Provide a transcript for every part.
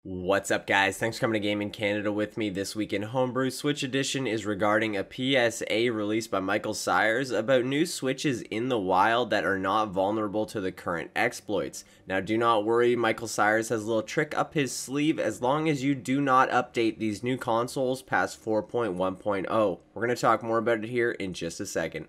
What's up, guys? Thanks for coming to Gaming Canada with me. This week in Homebrew, Switch Edition is regarding a PSA released by Michael Sires about new switches in the wild that are not vulnerable to the current exploits. Now, do not worry, Michael Sires has a little trick up his sleeve as long as you do not update these new consoles past 4.1.0. We're going to talk more about it here in just a second.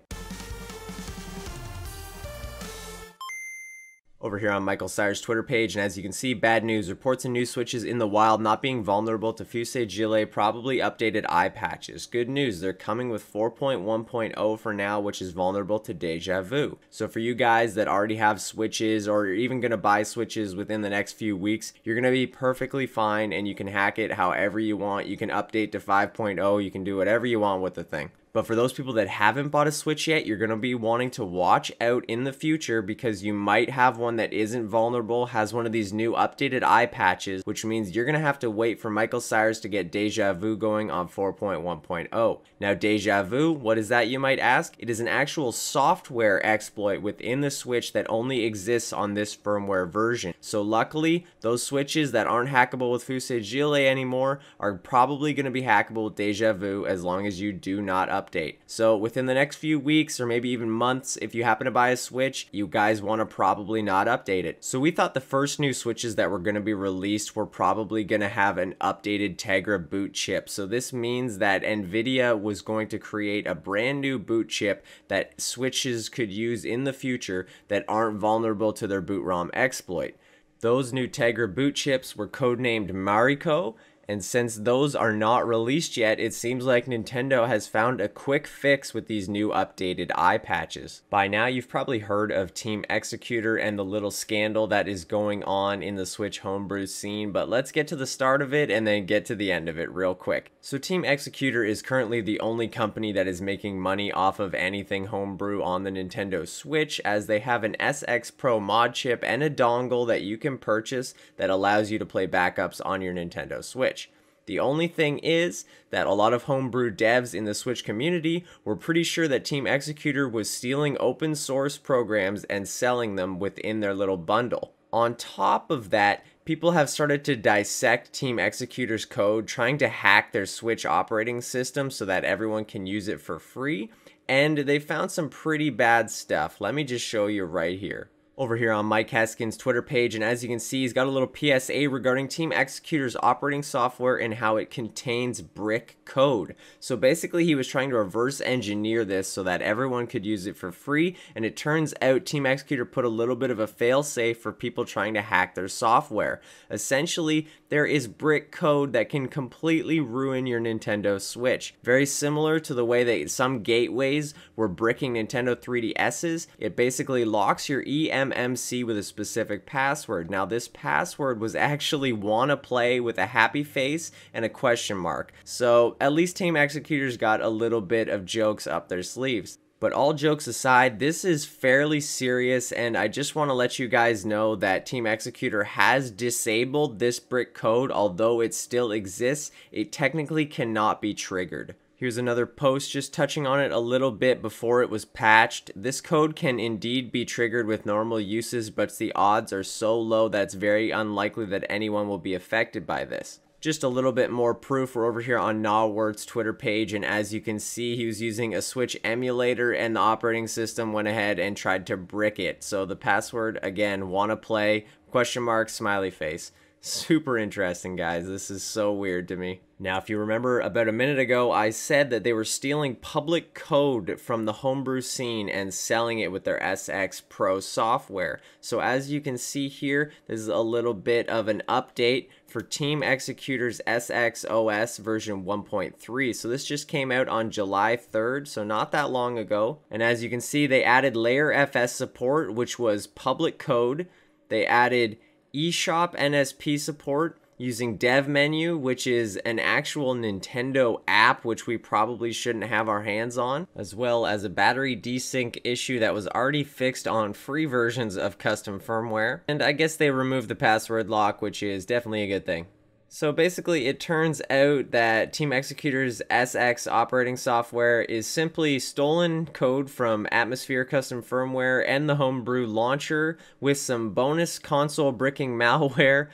Over here on Michael Sires' Twitter page, and as you can see, bad news. Reports of new switches in the wild not being vulnerable to Fusee probably updated eye patches. Good news, they're coming with 4.1.0 for now, which is vulnerable to deja vu. So for you guys that already have switches, or you're even going to buy switches within the next few weeks, you're going to be perfectly fine, and you can hack it however you want. You can update to 5.0, you can do whatever you want with the thing. But for those people that haven't bought a Switch yet, you're going to be wanting to watch out in the future because you might have one that isn't vulnerable, has one of these new updated eye patches, which means you're going to have to wait for Michael Sires to get deja vu going on 4.1.0. Now, deja vu, what is that, you might ask? It is an actual software exploit within the Switch that only exists on this firmware version. So luckily, those switches that aren't hackable with Fusee anymore are probably going to be hackable with deja vu as long as you do not update. So within the next few weeks or maybe even months, if you happen to buy a Switch, you guys want to probably not update it. So we thought the first new Switches that were going to be released were probably going to have an updated Tegra boot chip. So this means that NVIDIA was going to create a brand new boot chip that Switches could use in the future that aren't vulnerable to their boot ROM exploit. Those new Tegra boot chips were codenamed Mariko. And since those are not released yet, it seems like Nintendo has found a quick fix with these new updated eye patches. By now, you've probably heard of Team Executor and the little scandal that is going on in the Switch homebrew scene, but let's get to the start of it and then get to the end of it real quick. So Team Executor is currently the only company that is making money off of anything homebrew on the Nintendo Switch, as they have an SX Pro mod chip and a dongle that you can purchase that allows you to play backups on your Nintendo Switch. The only thing is that a lot of homebrew devs in the Switch community were pretty sure that Team Executor was stealing open source programs and selling them within their little bundle. On top of that, people have started to dissect Team Executor's code, trying to hack their Switch operating system so that everyone can use it for free, and they found some pretty bad stuff. Let me just show you right here. Over here on Mike Haskins' Twitter page, and as you can see, he's got a little PSA regarding Team Executor's operating software and how it contains brick code. So basically, he was trying to reverse engineer this so that everyone could use it for free, and it turns out Team Executor put a little bit of a fail-safe for people trying to hack their software. Essentially, there is brick code that can completely ruin your Nintendo Switch. Very similar to the way that some gateways were bricking Nintendo 3DS's, it basically locks your eMMC with a specific password. Now, this password was actually wanna play with a happy face and a question mark. So at least Team Executors got a little bit of jokes up their sleeves. But all jokes aside, this is fairly serious, and I just want to let you guys know that Team Executor has disabled this brick code. Although it still exists, it technically cannot be triggered. Here's another post just touching on it a little bit before it was patched. This code can indeed be triggered with normal uses, but the odds are so low that it's very unlikely that anyone will be affected by this. Just a little bit more proof. We're over here on Null Words' Twitter page, and as you can see, he was using a Switch emulator and the operating system went ahead and tried to brick it. So the password, again, wanna play, question mark, smiley face. Super interesting, guys. This is so weird to me. Now, if you remember, about a minute ago, I said that they were stealing public code from the homebrew scene and selling it with their SX Pro software. So as you can see here, this is a little bit of an update for Team Executor's SXOS version 1.3. So this just came out on July 3rd, so not that long ago. And as you can see, they added Layer FS support, which was public code. They added eShop NSP support using DevMenu, which is an actual Nintendo app, which we probably shouldn't have our hands on, as well as a battery desync issue that was already fixed on free versions of custom firmware. And I guess they removed the password lock, which is definitely a good thing. So basically, it turns out that Team Executor's SX operating software is simply stolen code from Atmosphere custom firmware and the Homebrew launcher with some bonus console bricking malware.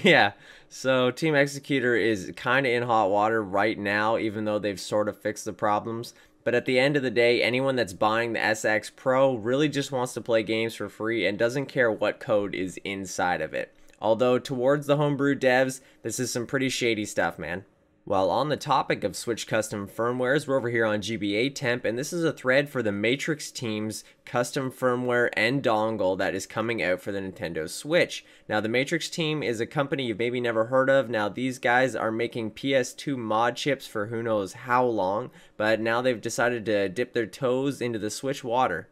Yeah, So Team Executor is kind of in hot water right now, even though they've sort of fixed the problems. But at the end of the day, anyone that's buying the SX Pro really just wants to play games for free and doesn't care what code is inside of it. Although towards the homebrew devs, this is some pretty shady stuff, man. While on the topic of Switch custom firmwares, we're over here on GBA Temp, and this is a thread for the Matrix team's custom firmware and dongle that is coming out for the Nintendo Switch. Now, the Matrix team is a company you've maybe never heard of. Now, these guys are making PS2 mod chips for who knows how long, but now they've decided to dip their toes into the Switch water.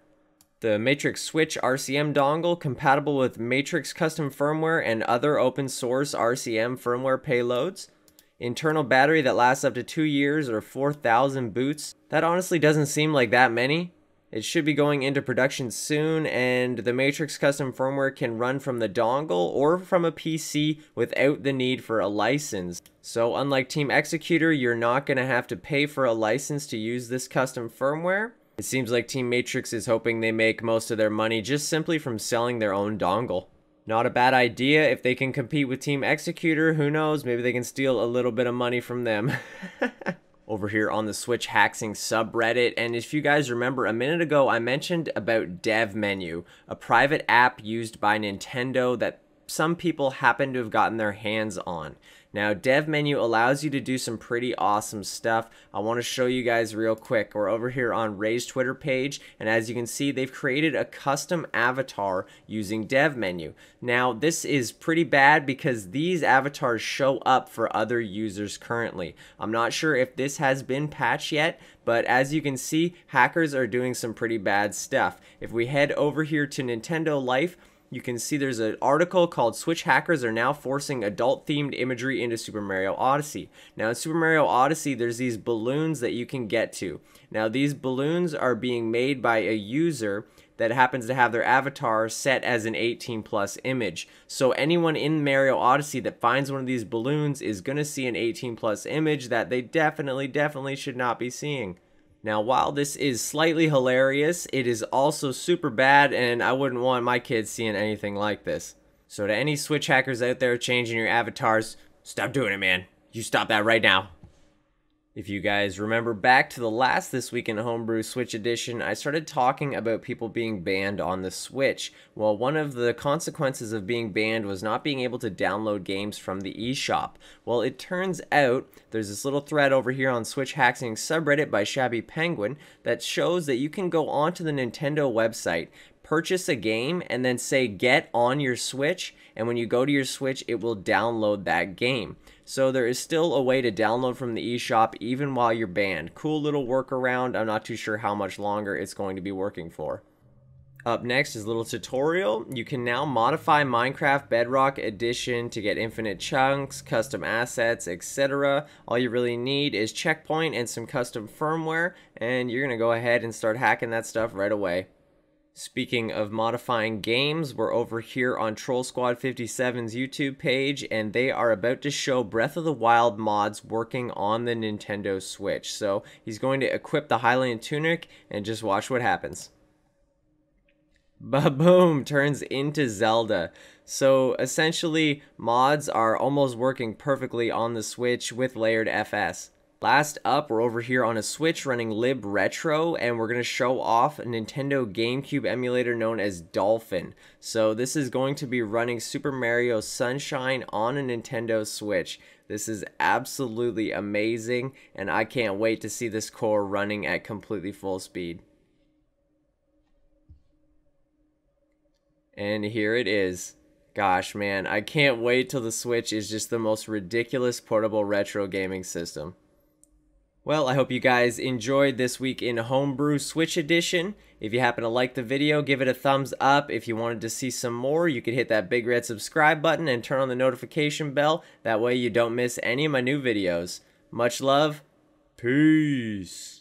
The Matrix Switch RCM dongle, compatible with Matrix custom firmware and other open source RCM firmware payloads. Internal battery that lasts up to 2 years or 4,000 boots. That honestly doesn't seem like that many. It should be going into production soon, and the Matrix custom firmware can run from the dongle or from a PC without the need for a license. So unlike Team Executor, you're not going to have to pay for a license to use this custom firmware. It seems like Team Matrix is hoping they make most of their money just simply from selling their own dongle. Not a bad idea. If they can compete with Team Executor, who knows, maybe they can steal a little bit of money from them. Over here on the Switch Hacksing subreddit, and if you guys remember, a minute ago I mentioned about DevMenu, a private app used by Nintendo that some people happen to have gotten their hands on. Now, DevMenu allows you to do some pretty awesome stuff. I want to show you guys real quick. We're over here on Ray's Twitter page, and as you can see, they've created a custom avatar using DevMenu. Now, this is pretty bad because these avatars show up for other users currently. I'm not sure if this has been patched yet, but as you can see, hackers are doing some pretty bad stuff. If we head over here to Nintendo Life, you can see there's an article called Switch Hackers Are Now Forcing Adult-Themed Imagery into Super Mario Odyssey. Now in Super Mario Odyssey, there's these balloons that you can get to. Now these balloons are being made by a user that happens to have their avatar set as an 18+ image. So anyone in Mario Odyssey that finds one of these balloons is going to see an 18+ image that they definitely should not be seeing. Now, while this is slightly hilarious, it is also super bad, and I wouldn't want my kids seeing anything like this. So to any Switch hackers out there changing your avatars, stop doing it, man. You stop that right now. If you guys remember back to the last This Week in Homebrew Switch edition, I started talking about people being banned on the Switch. Well, one of the consequences of being banned was not being able to download games from the eShop. Well, it turns out there's this little thread over here on Switch Hacksing subreddit by Shabby Penguin that shows that you can go onto the Nintendo website, purchase a game, and then say get on your Switch, and when you go to your Switch, it will download that game. So there is still a way to download from the eShop even while you're banned. Cool little workaround. I'm not too sure how much longer it's going to be working for. Up next is a little tutorial. You can now modify Minecraft Bedrock Edition to get infinite chunks, custom assets, etc. All you really need is checkpoint and some custom firmware, and you're going to go ahead and start hacking that stuff right away. Speaking of modifying games, we're over here on Troll Squad 57's YouTube page, and they are about to show Breath of the Wild mods working on the Nintendo Switch. So he's going to equip the Highland Tunic, and just watch what happens. Ba-boom! Turns into Zelda. So essentially, mods are almost working perfectly on the Switch with layered FS. Last up, we're over here on a Switch running libretro, and we're going to show off a Nintendo GameCube emulator known as Dolphin. So this is going to be running Super Mario Sunshine on a Nintendo Switch. This is absolutely amazing, and I can't wait to see this core running at completely full speed. And here it is. Gosh, man, I can't wait till the Switch is just the most ridiculous portable retro gaming system. Well, I hope you guys enjoyed This Week in Homebrew Switch Edition. If you happen to like the video, give it a thumbs up. If you wanted to see some more, you could hit that big red subscribe button and turn on the notification bell. That way you don't miss any of my new videos. Much love. Peace.